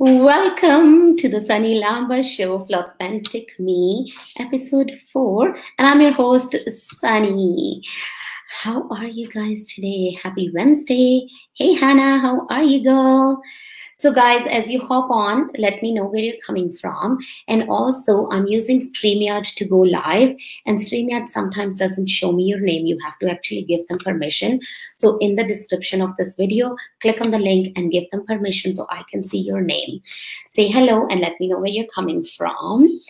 Welcome to the Sunny Lamba show, Flawthentic Me, episode 4. And I'm your host, Sunny. How are you guys today? Happy Wednesday. Hey, Hannah, how are you, girl? So guys, as you hop on, let me know where you're coming from. And also, I'm using StreamYard to go live. And StreamYard sometimes doesn't show me your name. You have to actually give them permission. So in the description of this video, click on the link and give them permission so I can see your name. Say hello and let me know where you're coming from.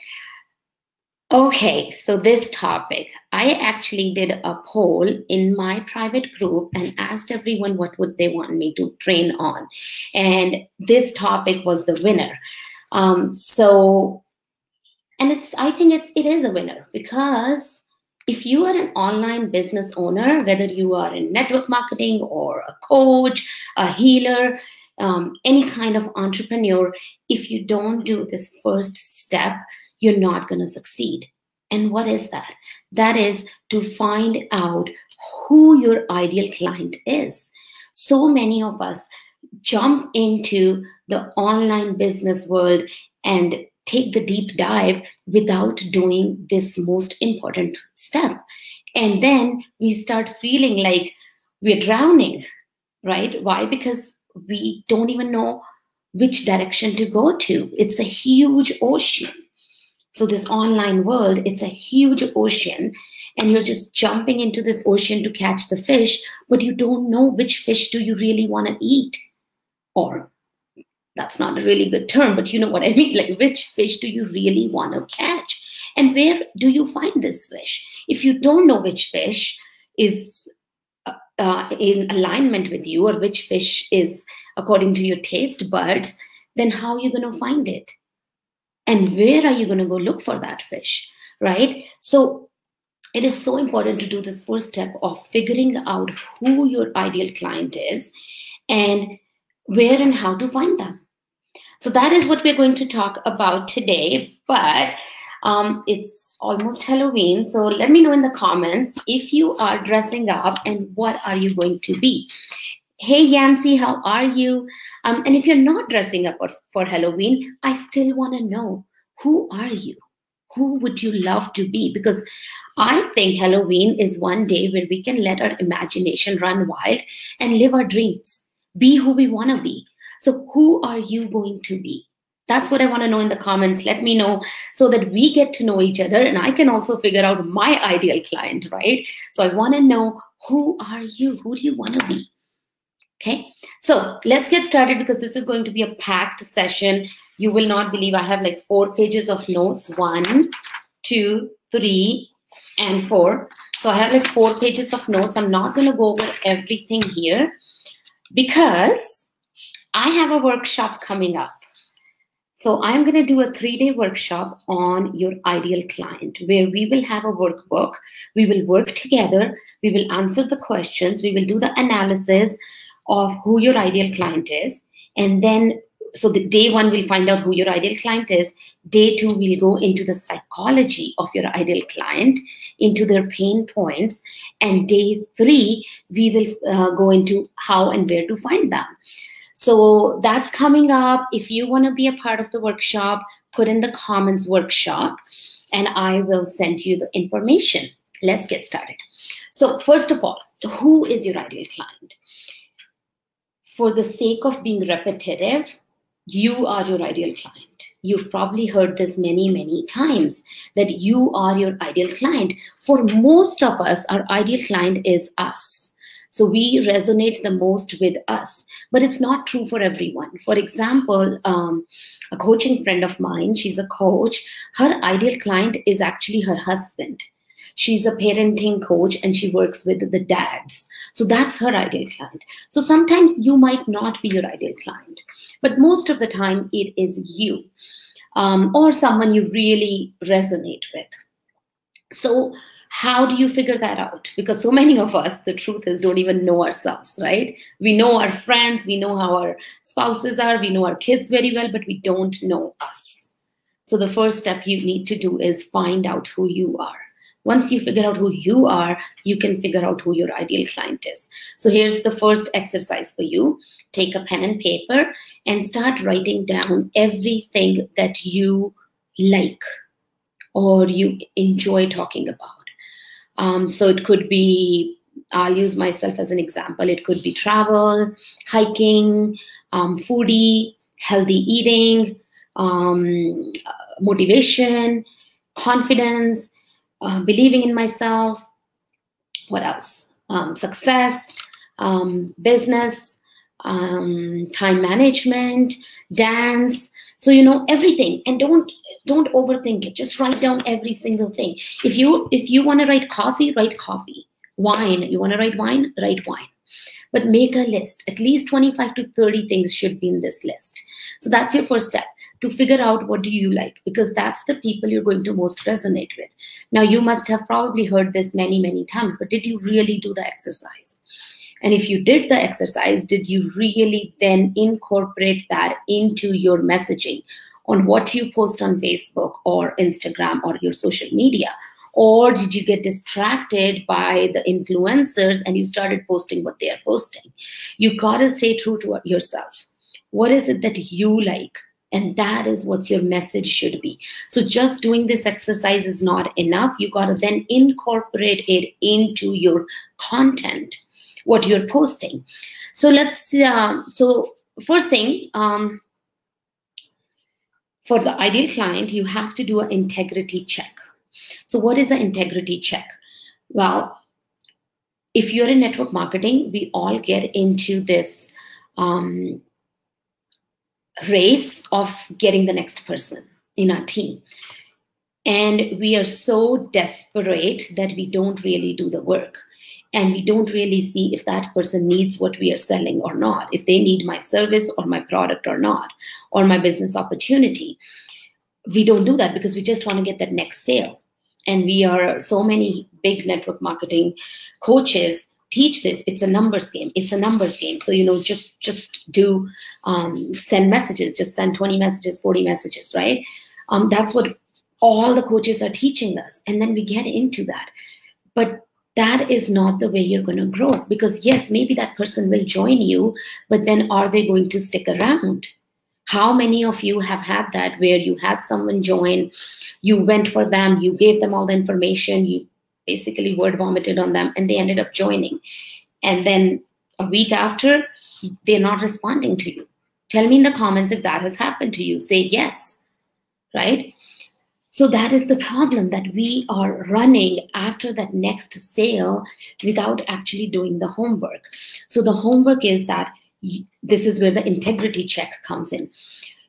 Okay, so this topic, I actually did a poll in my private group and asked everyone what would they want me to train on. And this topic was the winner. I think it is a winner, because if you are an online business owner, whether you are in network marketing or a coach, a healer, any kind of entrepreneur, if you don't do this first step, you're not going to succeed. And what is that? That is to find out who your ideal client is. So many of us jump into the online business world and take the deep dive without doing this most important step. And then we start feeling like we're drowning, right? Why? Because we don't even know which direction to go to. It's a huge ocean. So this online world, it's a huge ocean, and you're just jumping into this ocean to catch the fish, but you don't know which fish do you really want to eat. Or that's not a really good term, but you know what I mean? Like, which fish do you really want to catch? And where do you find this fish? If you don't know which fish is in alignment with you, or which fish is according to your taste buds, then how are you going to find it? And where are you going to go look for that fish, right? So it is so important to do this first step of figuring out who your ideal client is and where and how to find them. So that is what we're going to talk about today, but it's almost Halloween. So let me know in the comments if you are dressing up and what are you going to be. Hey, Yancy, how are you? And if you're not dressing up for Halloween, I still want to know, who are you? Who would you love to be? Because I think Halloween is one day where we can let our imagination run wild and live our dreams, be who we want to be. So who are you going to be? That's what I want to know in the comments. Let me know so that we get to know each other, and I can also figure out my ideal client, right? So I want to know, who are you? Who do you want to be? Okay, so let's get started, because this is going to be a packed session. You will not believe I have like 4 pages of notes. 1, 2, 3, and 4. So I have like 4 pages of notes. I'm not going to go over everything here because I have a workshop coming up. So I'm going to do a 3-day workshop on your ideal client, where we will have a workbook. We will work together. We will answer the questions. We will do the analysis of who your ideal client is. And then, so the day 1, we'll find out who your ideal client is. Day 2, we'll go into the psychology of your ideal client, into their pain points. And day 3, we will go into how and where to find them. So that's coming up. If you want to be a part of the workshop, put in the comments workshop, and I will send you the information. Let's get started. So first of all, who is your ideal client? For the sake of being repetitive, you are your ideal client. You've probably heard this many, many times, that you are your ideal client. For most of us, our ideal client is us. So we resonate the most with us, but it's not true for everyone. For example, a coaching friend of mine, she's a coach. Her ideal client is actually her husband. She's a parenting coach and she works with the dads. So that's her ideal client. So sometimes you might not be your ideal client, but most of the time it is you or someone you really resonate with. So how do you figure that out? Because so many of us, the truth is, don't even know ourselves, right? We know our friends, we know how our spouses are, we know our kids very well, but we don't know us. So the first step you need to do is find out who you are. Once you figure out who you are, you can figure out who your ideal client is. So here's the first exercise for you. Take a pen and paper and start writing down everything that you like or you enjoy talking about. So it could be, I'll use myself as an example. It could be travel, hiking, foodie, healthy eating, motivation, confidence, believing in myself. What else? Success, business, time management, dance. So everything, and don't overthink it. Just write down every single thing. If you want to write coffee, write coffee. Wine, you want to write wine, write wine. But make a list. At least 25 to 30 things should be in this list. So that's your first step, to figure out what do you like, because that's the people you're going to most resonate with. Now, you must have probably heard this many, many times, but did you really do the exercise? And if you did the exercise, did you really then incorporate that into your messaging on what you post on Facebook or Instagram or your social media? Or did you get distracted by the influencers and you started posting what they are posting? You got to stay true to yourself. What is it that you like? And that is what your message should be. So just doing this exercise is not enough. You got to then incorporate it into your content, what you're posting. So so first thing, for the ideal client, you have to do an integrity check. So what is an integrity check? Well, if you're in network marketing, we all get into this race of getting the next person in our team. And we are so desperate that we don't really do the work. And we don't really see if that person needs what we are selling or not, if they need my service or my product or not, or my business opportunity. We don't do that because we just want to get that next sale. And we are, so many big network marketing coaches teach this. It's a numbers game. It's a numbers game. So, just do, send messages, just send 20 messages, 40 messages, right? That's what all the coaches are teaching us. And then we get into that. But that is not the way you're going to grow, because yes, maybe that person will join you, but then are they going to stick around? How many of you have had that where you had someone join, you went for them, you gave them all the information, you basically word vomited on them, and they ended up joining. And then a week after, they're not responding to you. Tell me in the comments if that has happened to you. Say yes, right? So that is the problem, that we are running after that next sale without actually doing the homework. So the homework is that this is where the integrity check comes in.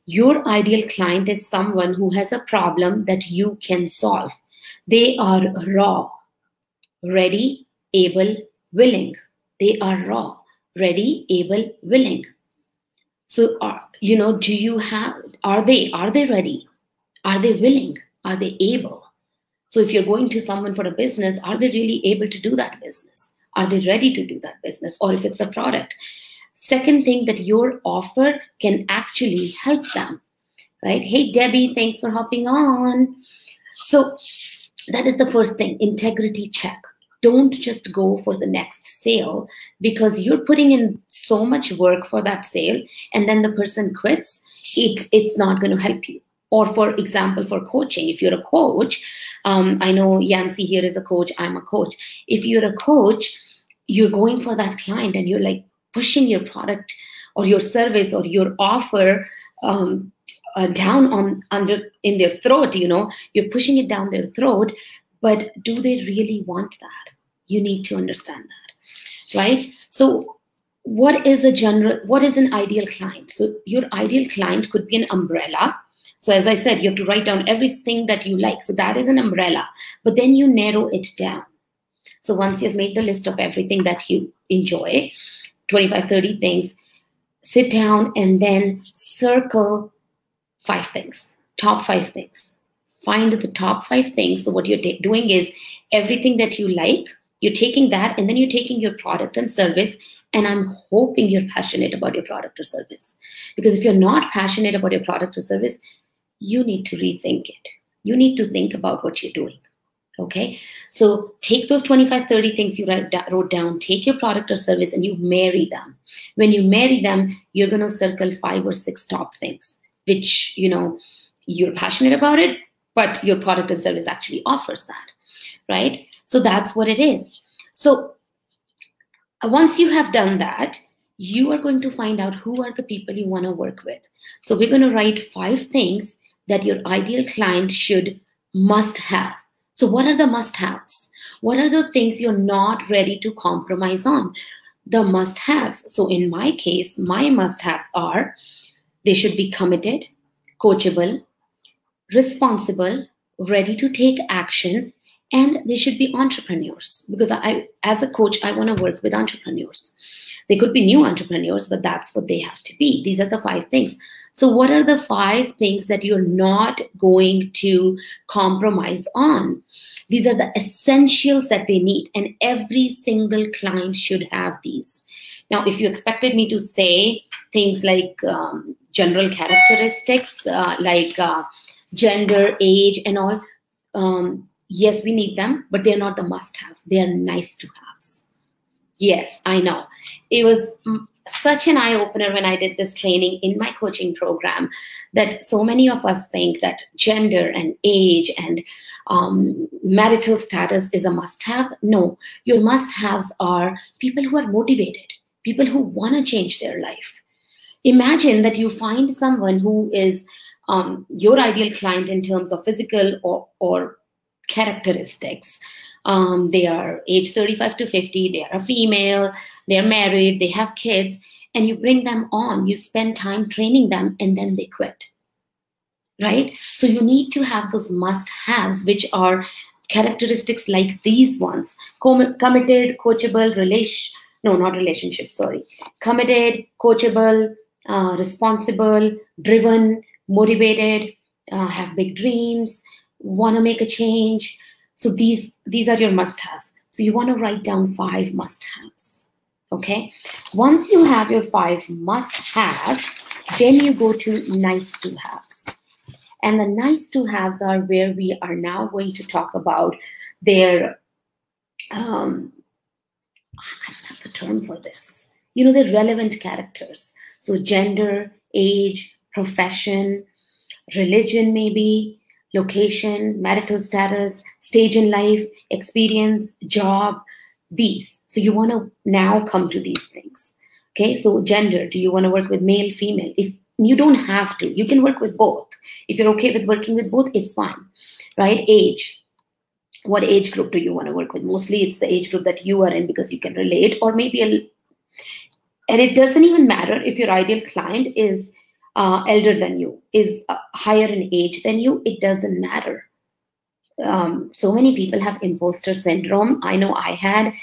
Your ideal client is someone who has a problem that you can solve. They are raw, ready, able, willing. They are raw, ready, able, willing. So, are they ready? Are they willing? Are they able? So if you're going to someone for a business, are they really able to do that business? Are they ready to do that business? Or if it's a product. Second thing, that your offer can actually help them, right? Hey, Debbie, thanks for hopping on. So that is the first thing, integrity check. Don't just go for the next sale because you're putting in so much work for that sale and then the person quits. It's not going to help you. Or for example, for coaching, if you're a coach, I know Yancy here is a coach, I'm a coach. If you're a coach, you're going for that client and you're like pushing your product or your service or your offer down in their throat, you're pushing it down their throat, but do they really want that? You need to understand that, right? So what is an ideal client? So your ideal client could be an umbrella. So as I said, you have to write down everything that you like. So that is an umbrella, but then you narrow it down. So once you've made the list of everything that you enjoy, 25, 30 things, sit down and then circle 5 things, top 5 things. Find the top 5 things. So what you're doing is everything that you like, you're taking that and then you're taking your product and service. And I'm hoping you're passionate about your product or service. Because if you're not passionate about your product or service, you need to rethink it. You need to think about what you're doing, Okay, so take those 25, 30 things you wrote down, take your product or service, and you marry them. When you marry them, you're going to circle 5 or 6 top things, which, you're passionate about it, but your product and service actually offers that, right? So that's what it is. So once you have done that, you are going to find out who are the people you want to work with. So we're going to write 5 things that your ideal client must have. So what are the must-haves? What are the things you're not ready to compromise on? The must-haves. So in my case, my must-haves are they should be committed, coachable, responsible, ready to take action, and they should be entrepreneurs. Because as a coach, I want to work with entrepreneurs. They could be new entrepreneurs, but that's what they have to be. These are the 5 things. So what are the 5 things that you're not going to compromise on? These are the essentials that they need, and every single client should have these. Now, if you expected me to say things like general characteristics, like gender, age, and all, yes, we need them, but they're not the must-haves. They are nice-to-haves. Yes, I know. It was such an eye-opener when I did this training in my coaching program that so many of us think that gender and age and marital status is a must-have. No, your must-haves are people who are motivated, people who want to change their life. Imagine that you find someone who is your ideal client in terms of physical or characteristics. They are age 35 to 50, they are a female, they're married, they have kids, and you bring them on, you spend time training them, and then they quit, right? So you need to have those must-haves, which are characteristics like these ones: committed, coachable, committed, coachable, responsible, driven, motivated, have big dreams, want to make a change. So these are your must-haves. So you want to write down 5 must-haves, okay? Once you have your 5 must-haves, then you go to nice-to-haves. And the nice-to-haves are where we are now going to talk about their, I don't have the term for this, they're relevant characters. So gender, age, profession, religion maybe, location, marital status, stage in life, experience, job, these. So you want to now come to these things. Okay, so gender, do you want to work with male, female? If you don't have to, you can work with both. If you're okay with working with both, it's fine, right? Age, what age group do you want to work with? Mostly it's the age group that you are in because you can relate, or maybe and it doesn't even matter if your ideal client is elder than you, is higher in age than you, it doesn't matter. So many people have imposter syndrome. I know I had,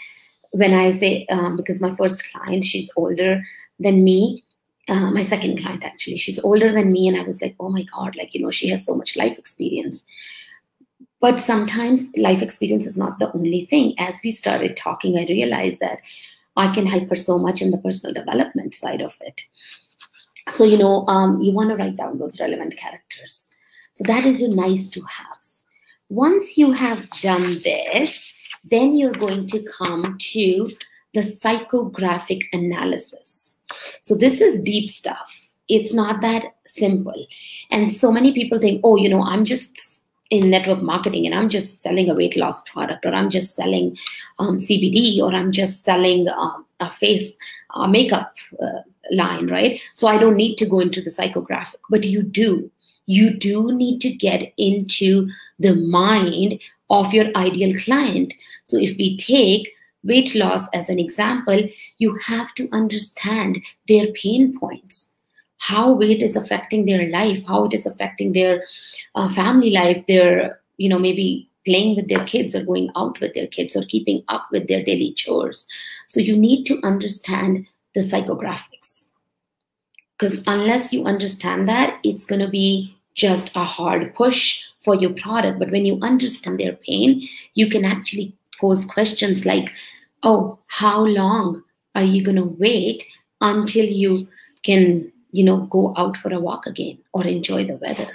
when I say, because my first client, she's older than me, my second client actually, she's older than me, and I was like, oh my God, she has so much life experience. But sometimes life experience is not the only thing. As we started talking, I realized that I can help her so much in the personal development side of it. So, you want to write down those relevant characters. So that is your nice-to-haves. Once you have done this, then you're going to come to the psychographic analysis. So this is deep stuff. It's not that simple. And so many people think, oh, I'm just in network marketing and I'm just selling a weight loss product, or I'm just selling CBD, or I'm just selling a face makeup line, right? So I don't need to go into the psychographic, but you do need to get into the mind of your ideal client. So if we take weight loss as an example, you have to understand their pain points, how weight is affecting their life, how it is affecting their family life, their, maybe playing with their kids or going out with their kids or keeping up with their daily chores. So you need to understand the psychographics, because unless you understand that, it's going to be just a hard push for your product. But when you understand their pain, you can actually pose questions like, oh, how long are you going to wait until you can, go out for a walk again or enjoy the weather?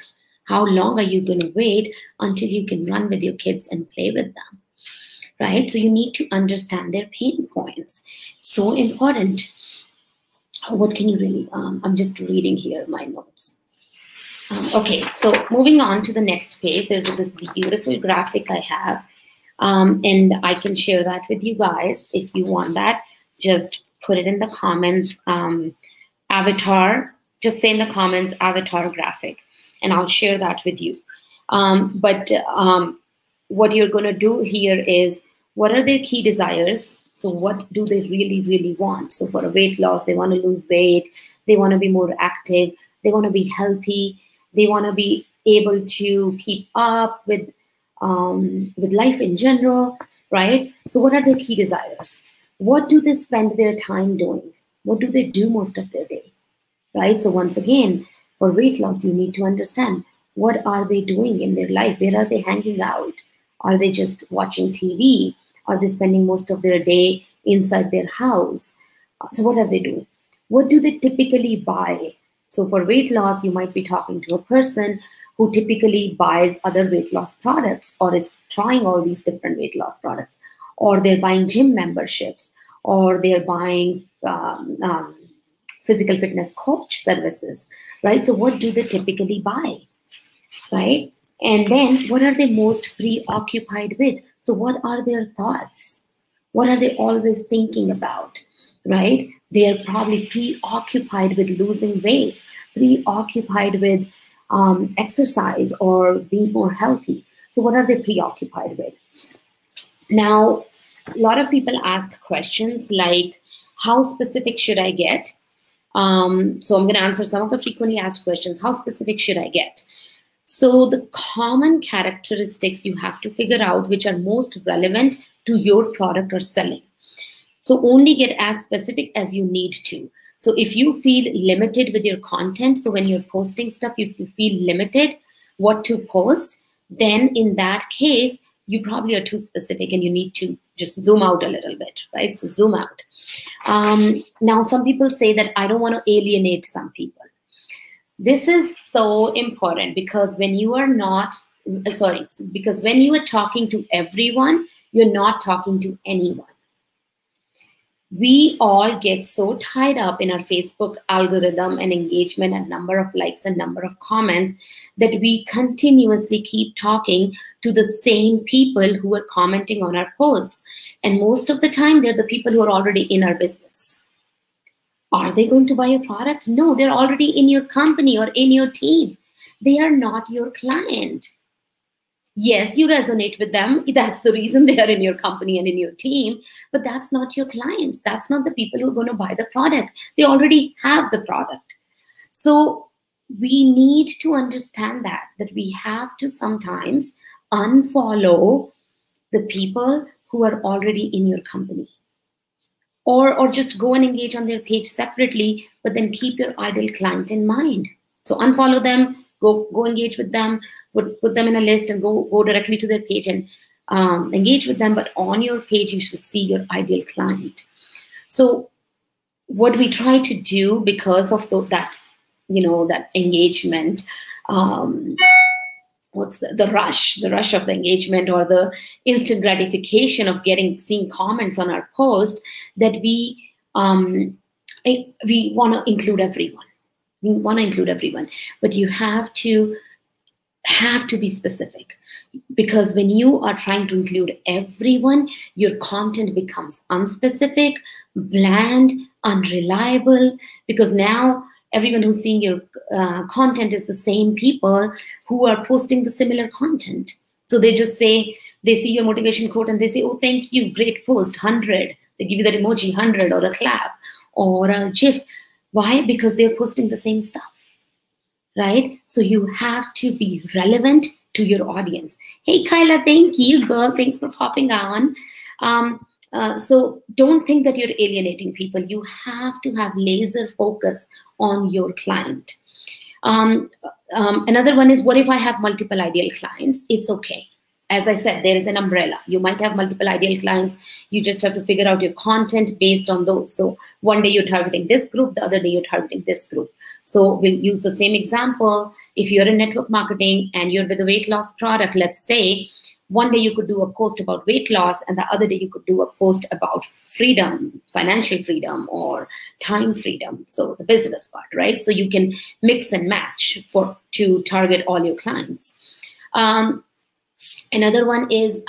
How long are you going to wait until you can run with your kids and play with them? Right? So you need to understand their pain points. So important. What can you really, I'm just reading here my notes. Okay, so moving on to the next page, there's this beautiful graphic I have, and I can share that with you guys. If you want that, just put it in the comments. Avatar, just say in the comments, avatar graphic, and I'll share that with you. What you're going to do here is, what are their key desires? So what do they really, really want? So for a weight loss, they want to lose weight. They want to be more active. They want to be healthy. They want to be able to keep up with life in general, right? So what are their key desires? What do they spend their time doing? What do they do most of their day, right? So once again, for weight loss, you need to understand, what are they doing in their life? Where are they hanging out? Are they just watching TV? Are they spending most of their day inside their house? So what are they doing? What do they typically buy? So for weight loss, you might be talking to a person who typically buys other weight loss products, or is trying all these different weight loss products, or they're buying gym memberships, or they're buying physical fitness coach services, right? So what do they typically buy, right? And then what are they most preoccupied with? So what are their thoughts? What are they always thinking about, right? They're probably preoccupied with losing weight, preoccupied with exercise or being more healthy. So what are they preoccupied with? Now, a lot of people ask questions like, how specific should I get? So I'm going to answer some of the frequently asked questions. How specific should I get? So the common characteristics you have to figure out which are most relevant to your product or selling. So only get as specific as you need to. So if you feel limited with your content, so when you're posting stuff, if you feel limited what to post, then in that case, you probably are too specific and you need to just zoom out a little bit, right? So zoom out. Now, some people say that I don't want to alienate some people. This is so important because when you are because when you are talking to everyone, you're not talking to anyone. We all get so tied up in our Facebook algorithm and engagement and number of likes and number of comments that we continuously keep talking to the same people who are commenting on our posts. And most of the time, they're the people who are already in our business. Are they going to buy a product? No, they're already in your company or in your team. They are not your client. Yes, you resonate with them. That's the reason they are in your company and in your team, but that's not your clients. That's not the people who are going to buy the product. They already have the product. So we need to understand that we have to sometimes unfollow the people who are already in your company. Or just go and engage on their page separately, but then keep your ideal client in mind. So unfollow them, go engage with them, put them in a list and go directly to their page and engage with them. But on your page, you should see your ideal client. So what we try to do because of that engagement, what's the rush of the engagement or the instant gratification of seeing comments on our post, that we want to include everyone. We want to include everyone, but you have to be specific, because when you are trying to include everyone, your content becomes unspecific, bland, unreliable, because now everyone who's seeing your content is the same people who are posting the similar content. So they just say, they see your motivation quote and they say, oh, thank you, great post, 100. They give you that emoji, 100, or a clap, or a GIF. Why? Because they're posting the same stuff, right? So you have to be relevant to your audience. Hey, Kyla, thank you, girl. Thanks for popping on. So don't think that you're alienating people. You have to have laser focus on your client. Another one is, what if I have multiple ideal clients? It's okay. as I said, there is an umbrella. You might have multiple ideal clients. You just have to figure out your content based on those. So one day you're targeting this group, the other day you're targeting this group. So we'll use the same example. If you're in network marketing and you're with a weight loss product, let's say, one day you could do a post about weight loss and the other day you could do a post about freedom, financial freedom, or time freedom. So the business part, right? So you can mix and match to target all your clients. Another one is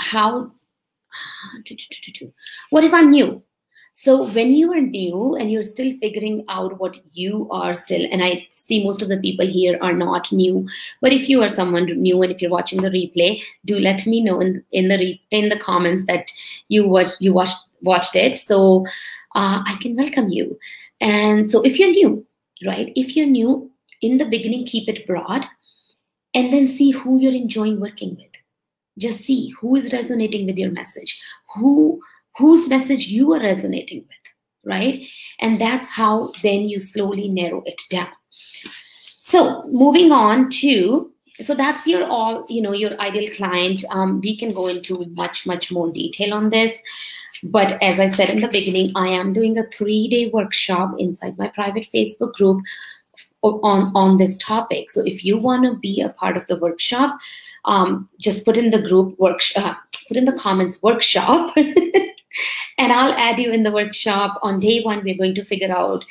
what if I'm new? So when you are new and you're still figuring out what you are still, and I see most of the people here are not new, but if you are someone new and if you're watching the replay, do let me know in the comments that you watched it, so I can welcome you. And so if you're new, right? If you're new, in the beginning, keep it broad, and then see who you're enjoying working with. Just see who is resonating with your message, whose message you are resonating with, right? And that's how then you slowly narrow it down. So moving on to, so that's your your ideal client. We can go into much more detail on this. But as I said in the beginning, I am doing a 3-day workshop inside my private Facebook group on this topic. So if you want to be a part of the workshop, just put in the group workshop, put in the comments workshop, and I'll add you in the workshop. On day 1, we're going to figure out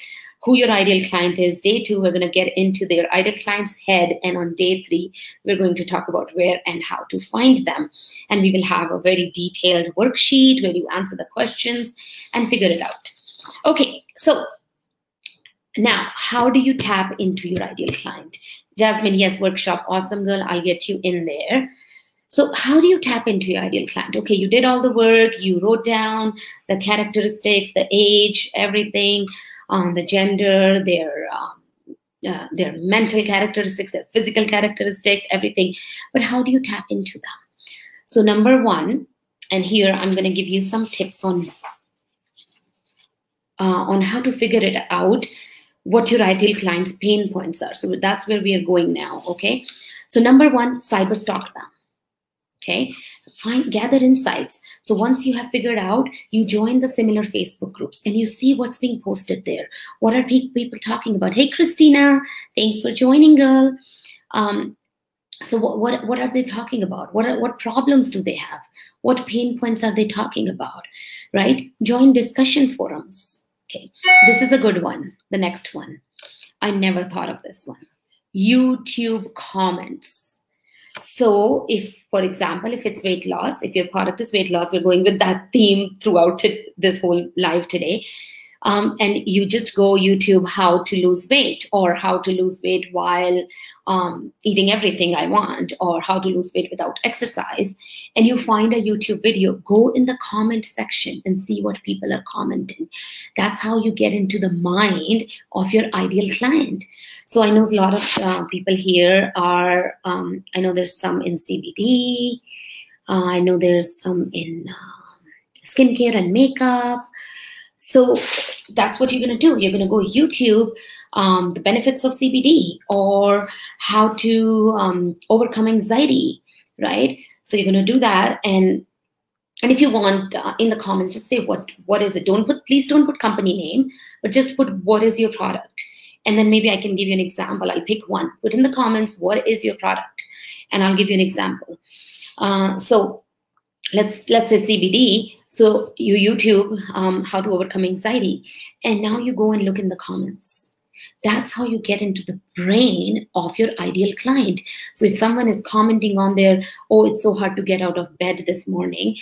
who your ideal client is. Day 2, we're going to get into their ideal client's head. And on day 3, we're going to talk about where and how to find them. And we will have a very detailed worksheet where you answer the questions and figure it out. Okay, so now, how do you tap into your ideal client? Jasmine, yes, workshop, awesome girl, I'll get you in there. So how do you tap into your ideal client? Okay, you did all the work, you wrote down the characteristics, the age, everything, the gender, their mental characteristics, their physical characteristics, everything. But how do you tap into them? So number 1, and here I'm going to give you some tips on how to figure it out, what your ideal client's pain points are. So that's where we are going now, okay? So number 1, cyber stalk them, okay? Gather insights. So once you have figured out, you join the similar Facebook groups and you see what's being posted there. What are people talking about? Hey, Christina, thanks for joining, girl. So what are they talking about? What problems do they have? What pain points are they talking about, right? Join discussion forums. Okay, this is a good one. The next one. I never thought of this one. YouTube comments. So if, for example, if it's weight loss, if your product is weight loss, we're going with that theme throughout this whole live today. And you just go YouTube, how to lose weight, or how to lose weight while eating everything I want, or how to lose weight without exercise, and you find a YouTube video, go in the comment section and see what people are commenting. That's how you get into the mind of your ideal client. So I know a lot of people here are, I know there's some in CBD, I know there's some in skincare and makeup. So that's what you're going to do. You're going to go YouTube, the benefits of CBD, or how to overcome anxiety, right? So you're going to do that. And if you want, in the comments, just say what is it. Please don't put company name, but just put what is your product. And then maybe I can give you an example. I'll pick one. Put in the comments, what is your product? And I'll give you an example. So let's say CBD. So you YouTube how to overcome anxiety, and now you go and look in the comments. That's how you get into the brain of your ideal client. So if someone is commenting on there, oh, it's so hard to get out of bed this morning,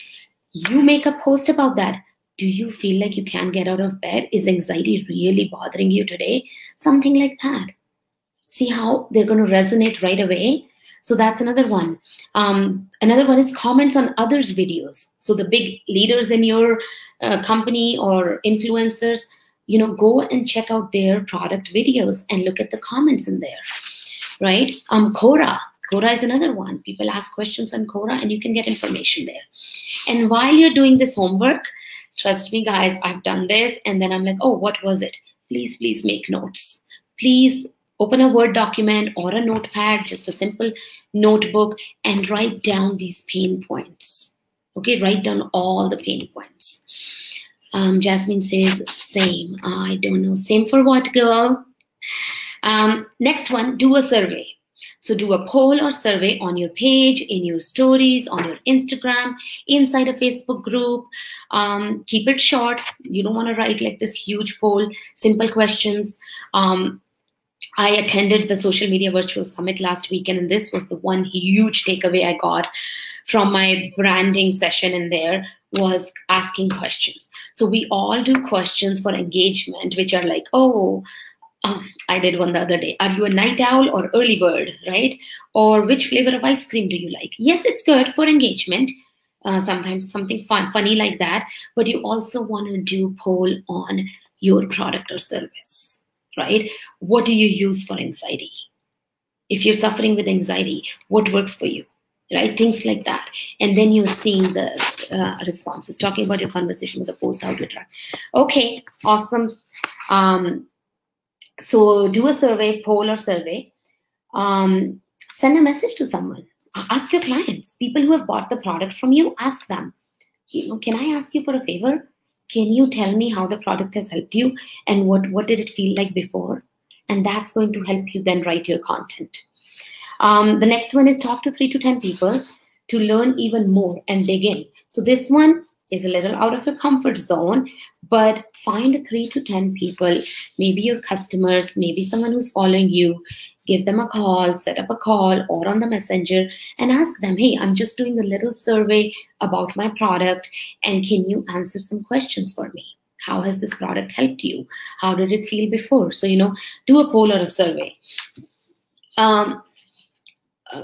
you make a post about that. Do you feel like you can't get out of bed? Is anxiety really bothering you today? Something like that. See how they're going to resonate right away? So that's another one. Another one is comments on others' videos. So the big leaders in your company or influencers, go and check out their product videos and look at the comments in there, right? Quora is another one. People ask questions on Quora and you can get information there. And while you're doing this homework, trust me, guys, I've done this. And then I'm like, oh, what was it? Please make notes. Please Open a Word document or a notepad, just a simple notebook, and write down these pain points. Okay, write down all the pain points. Jasmine says, same. I don't know. Same for what, girl? Next one, do a survey. So do a poll or survey on your page, in your stories, on your Instagram, inside a Facebook group. Keep it short. You don't want to write like this huge poll, simple questions. I attended the social media virtual summit last weekend, and this was the one huge takeaway I got from my branding session in there, was asking questions. So we all do questions for engagement, which are like, I did one the other day. Are you a night owl or early bird, right? Or which flavor of ice cream do you like? Yes, it's good for engagement. Sometimes something funny like that. But you also want to do poll on your product or service, right? What do you use for anxiety? If you're suffering with anxiety, what works for you, right? Things like that. And then you're seeing the responses, talking about your conversation with the post, how to track. Okay, awesome. So do a survey, poll or survey. Send a message to someone. Ask your clients, people who have bought the product from you, ask them, can I ask you for a favor? Can you tell me how the product has helped you and what did it feel like before? And that's going to help you then write your content. The next one is talk to 3 to 10 people to learn even more and dig in. So this one is a little out of your comfort zone, but find 3 to 10 people, maybe your customers, maybe someone who's following you, give them a call, set up a call or on the messenger and ask them, hey, I'm just doing a little survey about my product and can you answer some questions for me? How has this product helped you? How did it feel before? So, do a poll or a survey.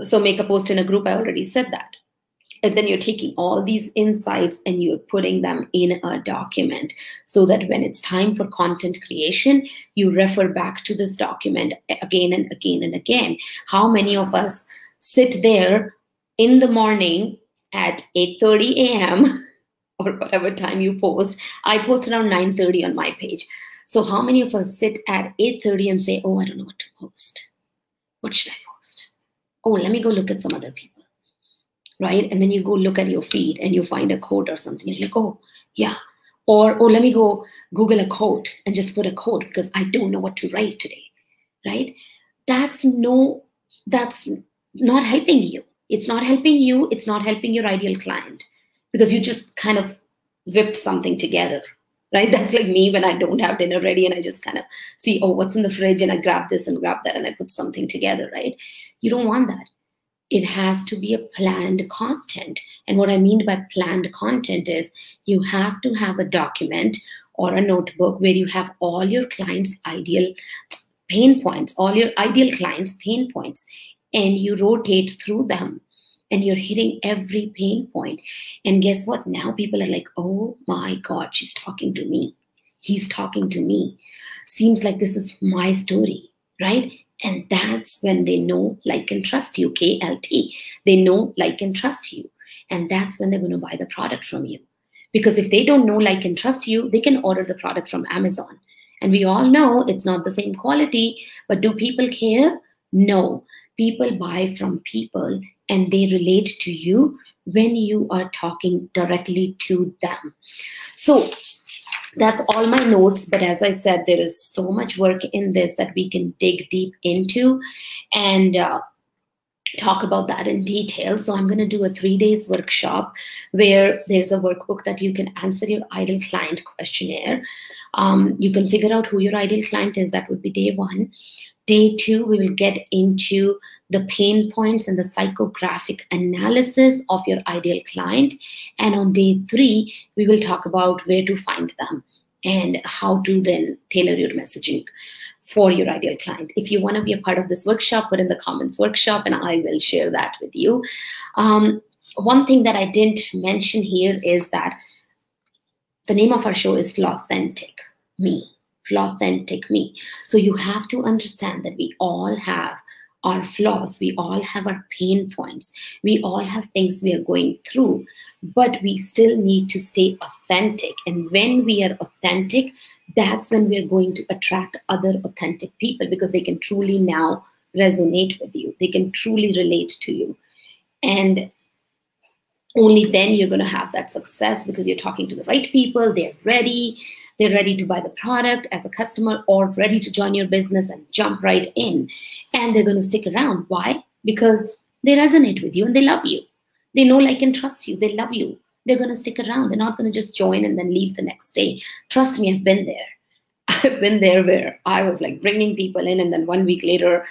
So make a post in a group, I already said that. And then you're taking all these insights and you're putting them in a document so that when it's time for content creation, you refer back to this document again and again and again. How many of us sit there in the morning at 8:30 a.m. or whatever time you post? I post around 9:30 on my page. So how many of us sit at 8:30 and say, oh, I don't know what to post. What should I post? Oh, let me go look at some other people. Right? And then you go look at your feed and you find a quote or something. And you're like, oh, yeah. Or let me go Google a quote and just put a quote because I don't know what to write today. Right? That's not helping you. It's not helping you. It's not helping your ideal client because you just kind of whipped something together. Right? That's like me when I don't have dinner ready and I just kind of see, oh, what's in the fridge and I grab this and grab that and I put something together. Right? You don't want that. It has to be a planned content. And what I mean by planned content is you have to have a document or a notebook where you have all your clients' ideal pain points, all your ideal clients' pain points, and you rotate through them and you're hitting every pain point. And guess what? Now people are like, oh my God, she's talking to me. He's talking to me. Seems like this is my story, right? And that's when they know, like, and trust you, KLT. They know, like, and trust you. And that's when they're going to buy the product from you. Because if they don't know, like, and trust you, they can order the product from Amazon. And we all know it's not the same quality, but do people care? No. People buy from people and they relate to you when you are talking directly to them. So that's all my notes, but as I said, there is so much work in this that we can dig deep into and talk about that in detail. So I'm going to do a 3 days workshop where there's a workbook that you can answer your ideal client questionnaire. You can figure out who your ideal client is. That would be day 1. Day 2, we will get into the pain points and the psychographic analysis of your ideal client. And on day 3, we will talk about where to find them and how to then tailor your messaging for your ideal client. If you want to be a part of this workshop, put in the comments workshop and I will share that with you. One thing that I didn't mention here is that the name of our show is Flawthentic, me. Flawthentic me. So you have to understand that we all have our flaws. We all have our pain points. We all have things we are going through, but we still need to stay authentic. And when we are authentic, that's when we're going to attract other authentic people, because they can truly now resonate with you. They can truly relate to you. And only then you're going to have that success, because you're talking to the right people. They're ready. They're ready to buy the product as a customer, or ready to join your business and jump right in. And they're going to stick around. Why? Because they resonate with you and they love you. They know, like, and trust you. They love you. They're going to stick around. They're not going to just join and then leave the next day. Trust me, I've been there. I've been there where I was like bringing people in, and then 1 week later,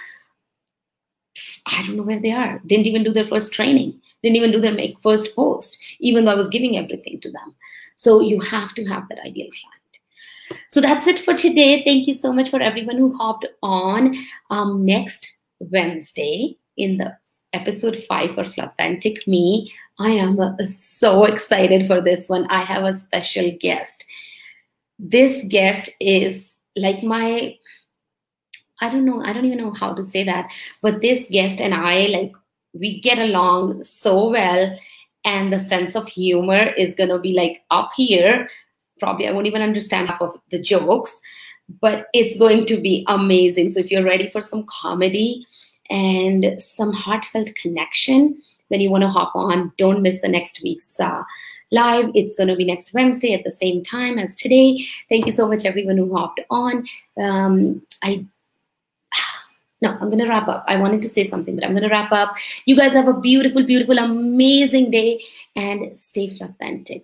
I don't know where they are. Didn't even do their first training. Didn't even do their first post, even though I was giving everything to them. So you have to have that ideal client. So that's it for today. Thank you so much for everyone who hopped on. Next Wednesday, in the episode 5 for Flawthentic Me, I am so excited for this one. I have a special guest. This guest is like my, I don't even know how to say that, but this guest and I, like, we get along so well, and the sense of humor is going to be like up here. Probably I won't even understand half of the jokes, but it's going to be amazing. So if you're ready for some comedy and some heartfelt connection, then you want to hop on. Don't miss the next week's live. It's going to be next Wednesday at the same time as today. Thank you so much, everyone who hopped on. No, I'm going to wrap up. I wanted to say something, but I'm going to wrap up. You guys have a beautiful, beautiful, amazing day, and stay authentic.